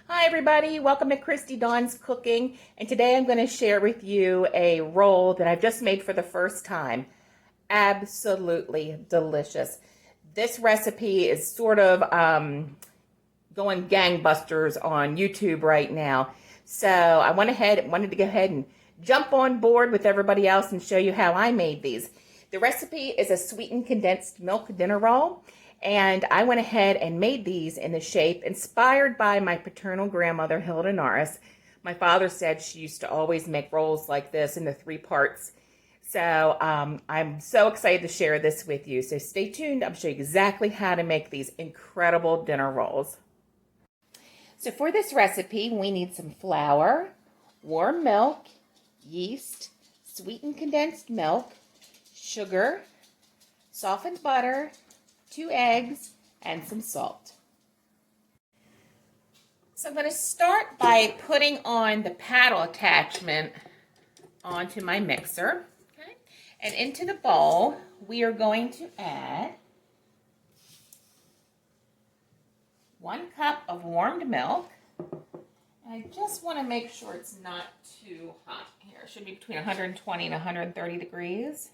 Hi everybody, welcome to Christy Dawn's Cooking, and today I'm going to share with you a roll that I've just made for the first time. Absolutely delicious. This recipe is sort of going gangbusters on YouTube right now, so I wanted to go ahead and jump on board with everybody else and show you how I made these. The recipe is a sweetened condensed milk dinner roll. And I went ahead and made these in the shape inspired by my paternal grandmother, Hilda Norris. My father said she used to always make rolls like this in the 3 parts. So I'm so excited to share this with you. So stay tuned. I'll show you exactly how to make these incredible dinner rolls. So for this recipe, we need some flour, warm milk, yeast, sweetened condensed milk, sugar, softened butter, 2 eggs, and some salt. So I'm going to start by putting on the paddle attachment onto my mixer. Okay. And into the bowl, we are going to add 1 cup of warmed milk. And I just want to make sure it's not too hot here. It should be between 120 and 130 degrees.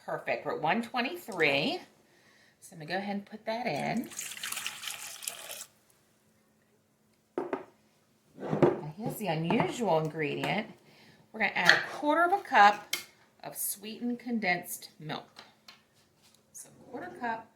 Perfect. We're at 123. So I'm going to go ahead and put that in. Now here's the unusual ingredient. We're going to add 1/4 cup of sweetened condensed milk. So 1/4 cup.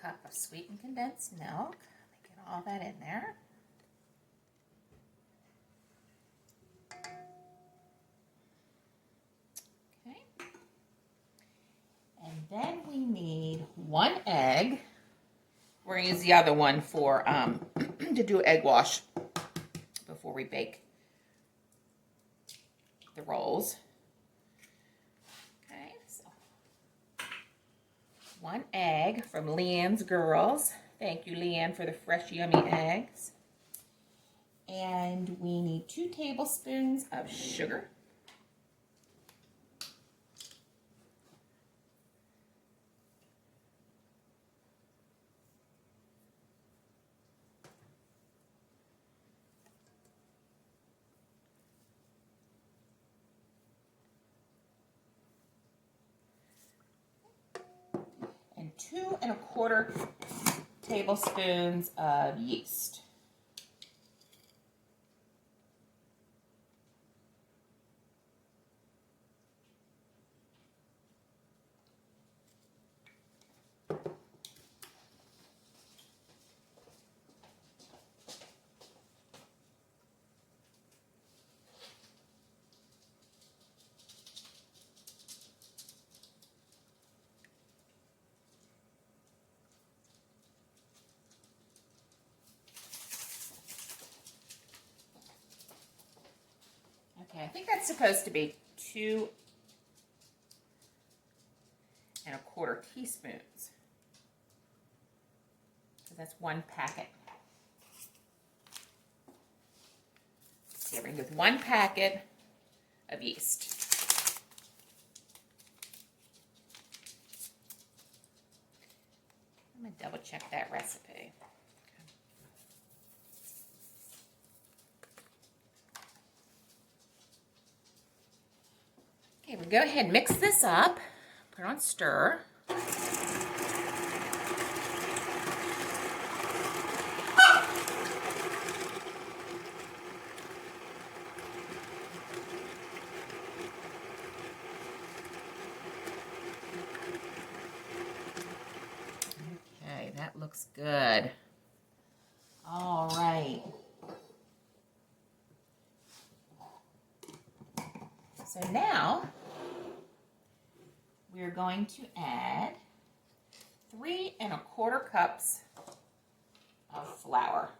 Cup of sweetened condensed milk. Let me get all that in there. Okay. And then we need 1 egg. We're going to use the other one for to do egg wash before we bake the rolls. 1 egg from Leanne's Girls. Thank you, Leanne, for the fresh, yummy eggs. And we need 2 tablespoons of sugar. And 2 1/4 tablespoons of yeast. Okay, I think that's supposed to be 2 1/4 teaspoons. So that's 1 packet. So we're going to go with 1 packet of yeast. I'm going to double check that recipe. Okay, we'll go ahead and mix this up. Put it on stir. Okay, that looks good. All right. So now we're going to add 3 1/4 cups of flour.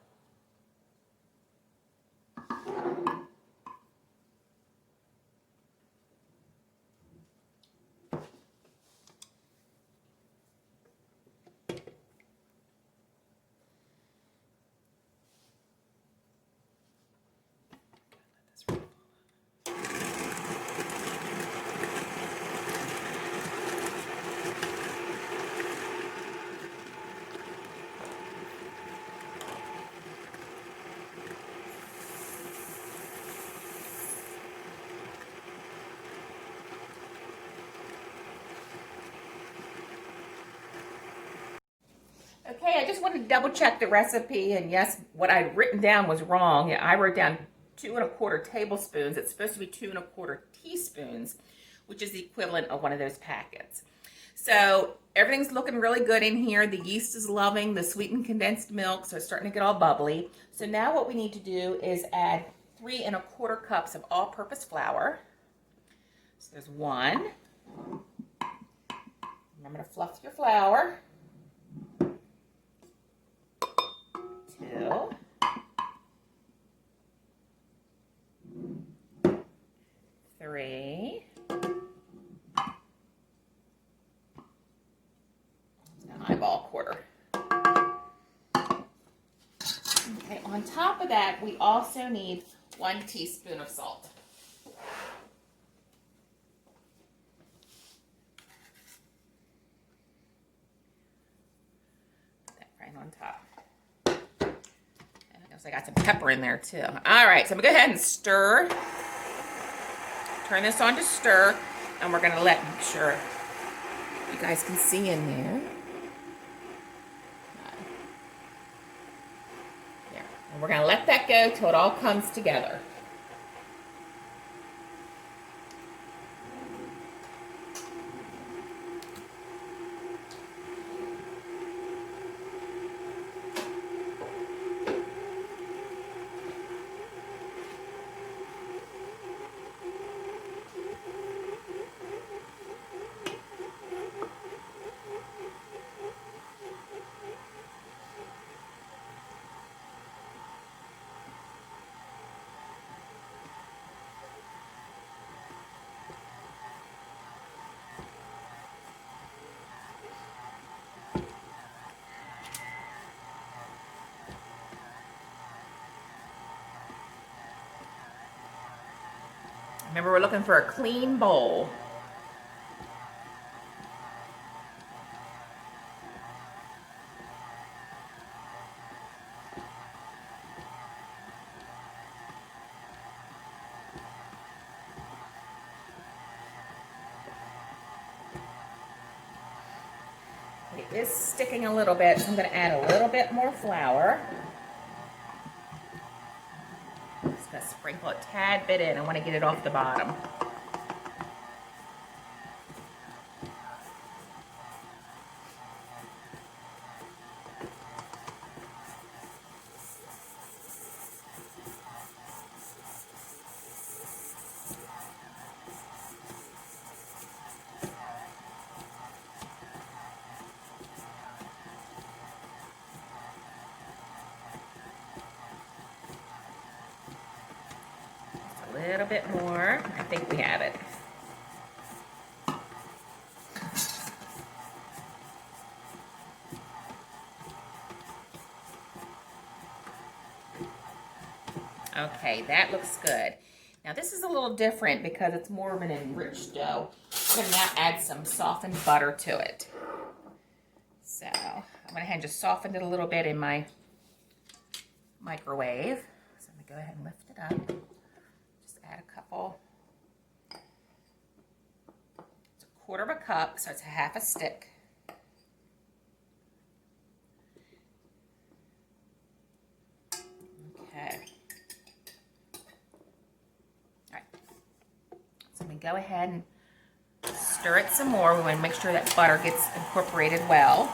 Okay, I just wanted to double check the recipe, and yes, what I'd written down was wrong. Yeah, I wrote down 2¼ tablespoons. It's supposed to be 2¼ teaspoons, which is the equivalent of one of those packets. So everything's looking really good in here. The yeast is loving the sweetened condensed milk, so it's starting to get all bubbly. So now what we need to do is add 3¼ cups of all-purpose flour. So there's 1. Remember to fluff your flour. 2. 3. Eyeball quarter. Okay, on top of that, we also need 1 teaspoon of salt. Put that right on top. And I guess I got some pepper in there too. All right, so I'm gonna go ahead and stir. Turn this on to stir, and we're gonna make sure you guys can see in there. There. And we're gonna let that go till it all comes together. Remember, we're looking for a clean bowl. It is sticking a little bit, so I'm going to add a little bit more flour. Just going to sprinkle a tad bit in. I want to get it off the bottom. A little bit more. I think we have it. Okay, that looks good. Now this is a little different because it's more of an enriched dough. I'm going to now add some softened butter to it. So I'm going to just soften it a little bit in my microwave. So I'm going to go ahead and lift it up. Just add a couple. It's 1/4 cup, so it's 1/2 stick. Okay. All right. So I'm going to go ahead and stir it some more. We want to make sure that butter gets incorporated well.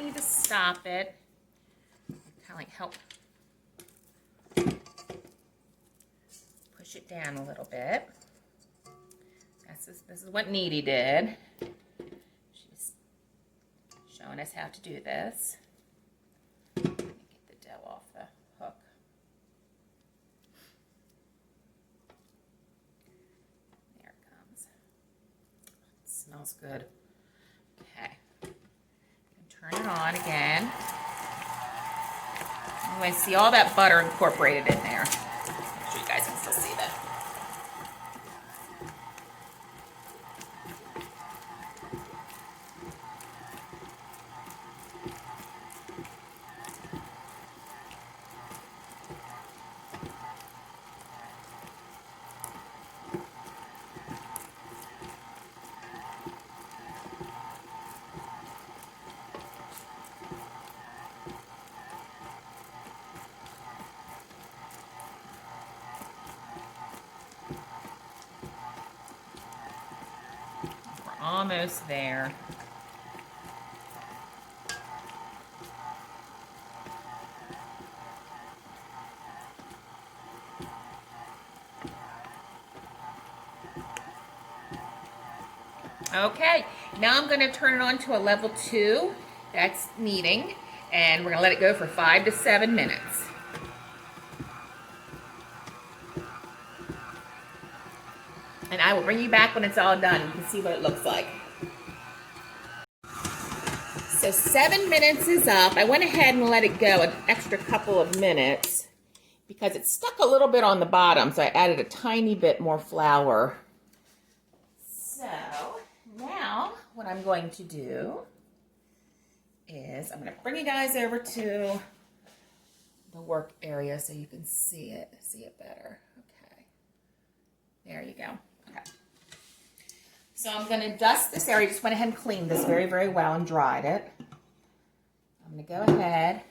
need to stop it. Kind of like help push it down a little bit. This is what Needy did. She's showing us how to do this. Let me get the dough off the hook. There it comes. It smells good. Okay. Turn it on again. You want to see all that butter incorporated in there. Make sure you guys can still see that. Almost there. Okay, now I'm going to turn it on to a level 2. That's kneading, and we're going to let it go for 5 to 7 minutes. And I will bring you back when it's all done. You can see what it looks like. So 7 minutes is up. I went ahead and let it go an extra couple of minutes because it stuck a little bit on the bottom, so I added a tiny bit more flour. So now what I'm going to do is I'm going to bring you guys over to the work area so you can see it better. Okay, there you go. Okay. So I'm going to dust this area. Just went ahead and cleaned this very, very well and dried it. I'm going to go ahead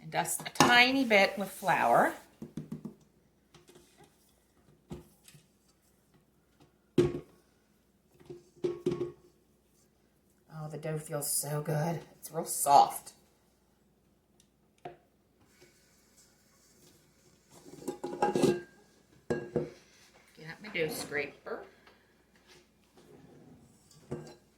and dust a tiny bit with flour. Oh, the dough feels so good. It's real soft. My dough scraper. Tiny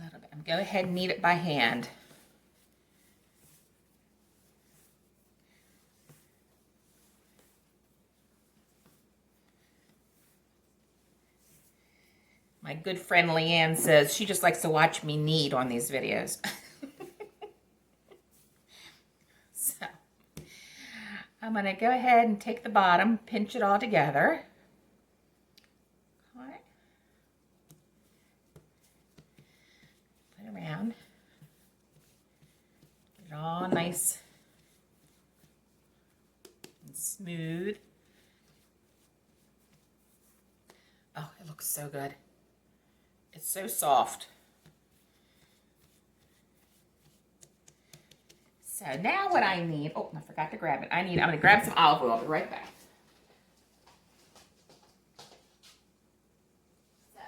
little bit. Go ahead and knead it by hand. My good friend Leanne says she just likes to watch me knead on these videos. So, I'm going to go ahead and take the bottom, pinch it all together. All right. Put it around. Get it all nice and smooth. Oh, it looks so good. It's so soft. So now what I need, oh, I forgot to grab it. I'm going to grab some olive oil. I'll be right back. So,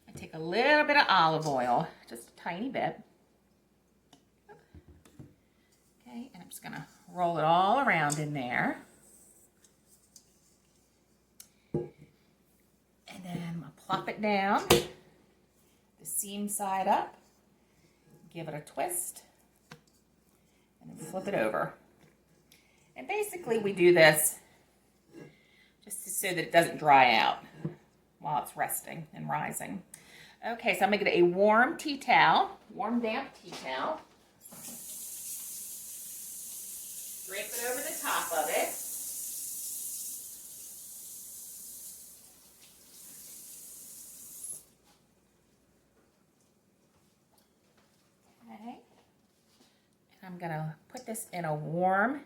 I take a little bit of olive oil, just a tiny bit. Okay, and I'm just going to roll it all around in there. And then I'm going to plop it down. Seam side up, give it a twist, and then flip it over. And basically we do this just so that it doesn't dry out while it's resting and rising. Okay, so I'm going to get a warm tea towel, warm damp tea towel. Drape it over the top of it. I'm going to put this in a warm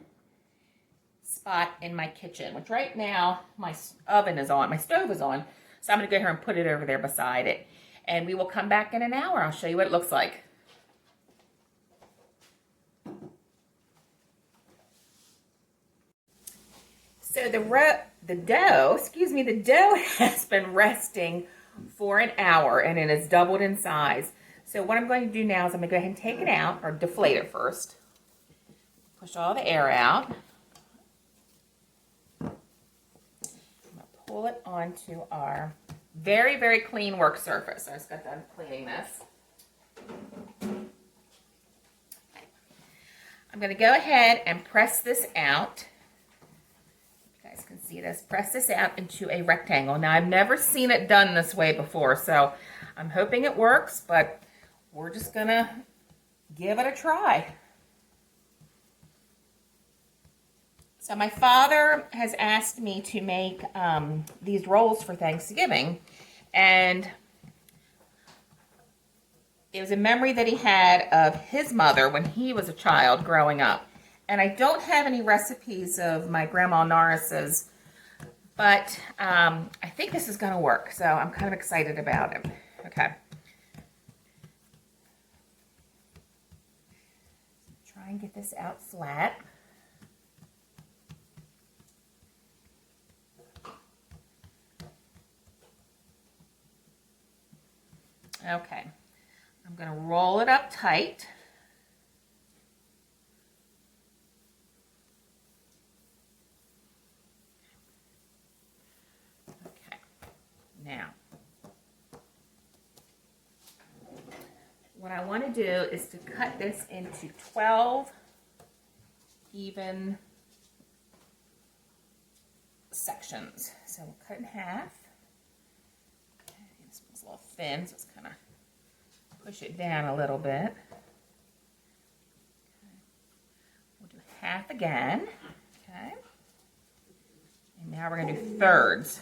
spot in my kitchen, which right now my oven is on, my stove is on. So I'm going to go here and put it over there beside it. And we will come back in an hour. I'll show you what it looks like. So the dough has been resting for an hour and it has doubled in size. So what I'm going to do now is I'm going to go ahead and take it out, or deflate it first. Push all the air out. I'm going to pull it onto our very, very clean work surface. I just got done cleaning this. I'm going to go ahead and press this out. You guys can see this. Press this out into a rectangle. Now, I've never seen it done this way before, so I'm hoping it works, but we're just going to give it a try. So my father has asked me to make these rolls for Thanksgiving, and it was a memory that he had of his mother when he was a child growing up. And I don't have any recipes of my Grandma Norris's, but I think this is going to work. So I'm kind of excited about it. Okay. Try and get this out flat. Okay. I'm going to roll it up tight. Okay. Now, what I want to do is to cut this into 12 even sections. So we'll cut in half. Okay, this one's a little thin, so it's kind of push it down a little bit. Okay. We'll do half again. Okay. And now we're going to do thirds.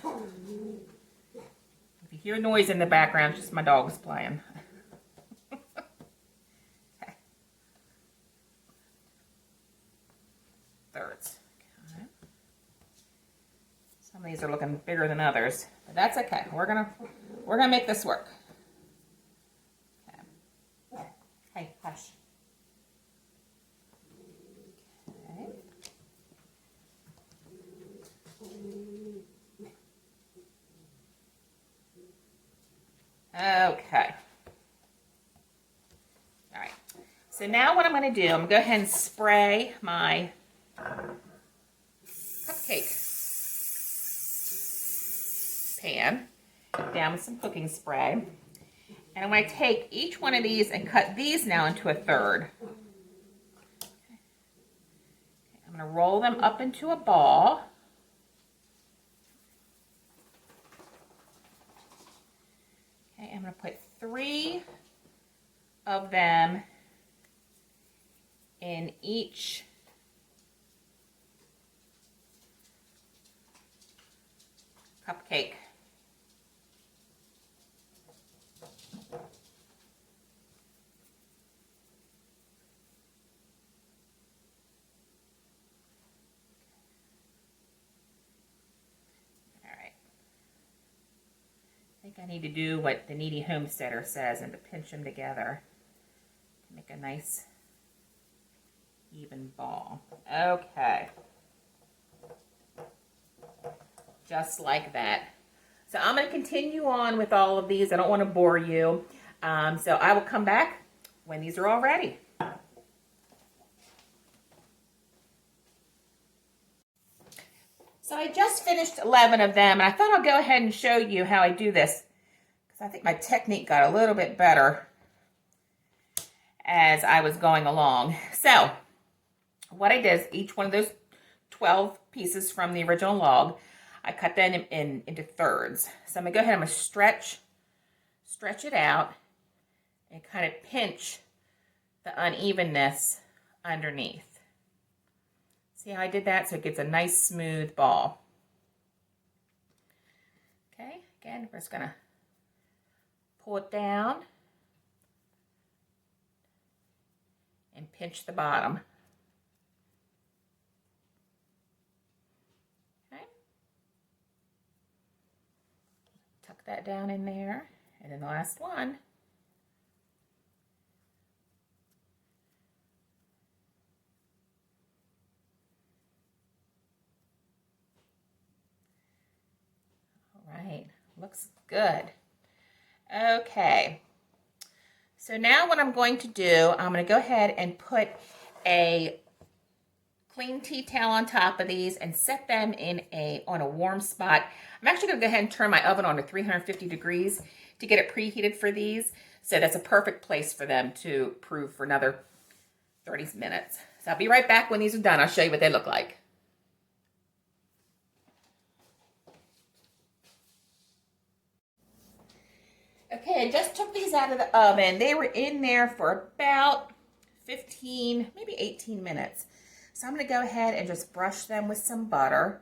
If you hear noise in the background, it's just my dog's playing. Okay. Thirds. Okay. Some of these are looking bigger than others, but that's okay. We're gonna make this work. Hey, hush. Okay. Okay. All right. So now what I'm going to do, I'm going to go ahead and spray my cupcake pan down with some cooking spray. And I'm going to take each one of these and cut these now into a third. Okay. I'm going to roll them up into a ball. Okay, I'm going to put 3 of them in each cupcake. I think I need to do what the Needy Homesteader says and to pinch them together to make a nice even ball. Okay. Just like that. So I'm going to continue on with all of these. I don't want to bore you. So I will come back when these are all ready. So I just finished 11 of them, and I thought I'll go ahead and show you how I do this, because I think my technique got a little bit better as I was going along. So what I did is each one of those 12 pieces from the original log, I cut them into thirds. So I'm going to go ahead and I'm going to stretch it out and kind of pinch the unevenness underneath. See how I did that? So it gets a nice smooth ball. Okay, again, we're just going to pull it down and pinch the bottom. Okay. Tuck that down in there. And then the last one. looks good. Okay. So now what I'm going to do, I'm going to go ahead and put a clean tea towel on top of these and set them on a warm spot. I'm actually going to go ahead and turn my oven on to 350 degrees to get it preheated for these. So that's a perfect place for them to prove for another 30 minutes. So I'll be right back when these are done. I'll show you what they look like. Okay, I just took these out of the oven. They were in there for about 15, maybe 18 minutes. So I'm going to go ahead and just brush them with some butter.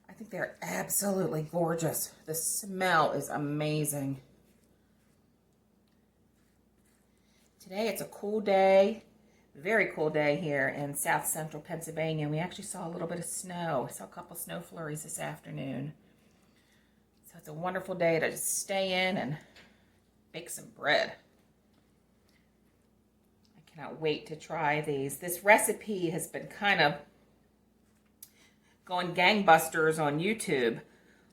I think they're absolutely gorgeous. The smell is amazing. Today it's a cool day, very cool day here in South Central Pennsylvania. We actually saw a little bit of snow. I saw a couple snow flurries this afternoon. So it's a wonderful day to just stay in and bake some bread. I cannot wait to try these. This recipe has been kind of going gangbusters on YouTube.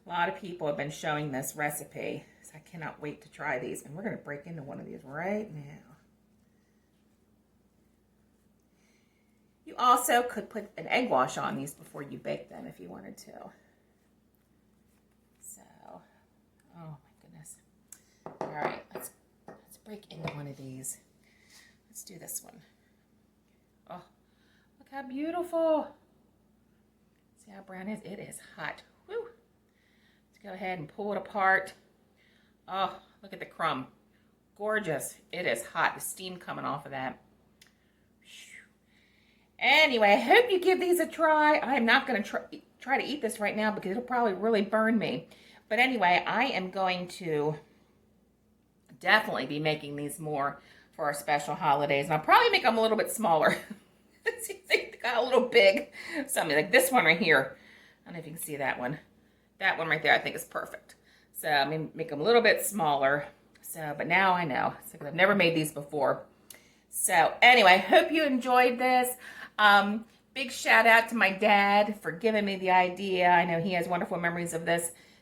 A lot of people have been showing this recipe. So I cannot wait to try these. And we're going to break into one of these right now. You also could put an egg wash on these before you bake them if you wanted to. So, oh my goodness. All right, let's break into one of these. Let's do this one. Oh, look how beautiful. See how brown it is? It is hot. Woo. Let's go ahead and pull it apart. Oh, look at the crumb. Gorgeous. It is hot. The steam coming off of that. Anyway, I hope you give these a try. I'm not going to try to eat this right now because it'll probably really burn me. But anyway, I am going to definitely be making these more for our special holidays. And I'll probably make them a little bit smaller. They got a little big. Something like this one right here. I don't know if you can see that one. That one right there I think is perfect. So I'm going to make them a little bit smaller. So, but now I know. So, I've never made these before. So anyway, hope you enjoyed this. Big shout out to my dad for giving me the idea. I know he has wonderful memories of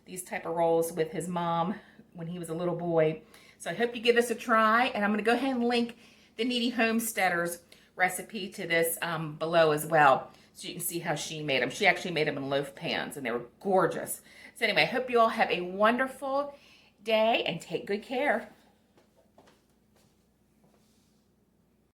these type of rolls with his mom when he was a little boy. So I hope you give this a try, and I'm going to go ahead and link the Needy Homesteader's recipe to this below as well, so you can see how she made them. She actually made them in loaf pans, and they were gorgeous. So anyway, I hope you all have a wonderful day, and take good care.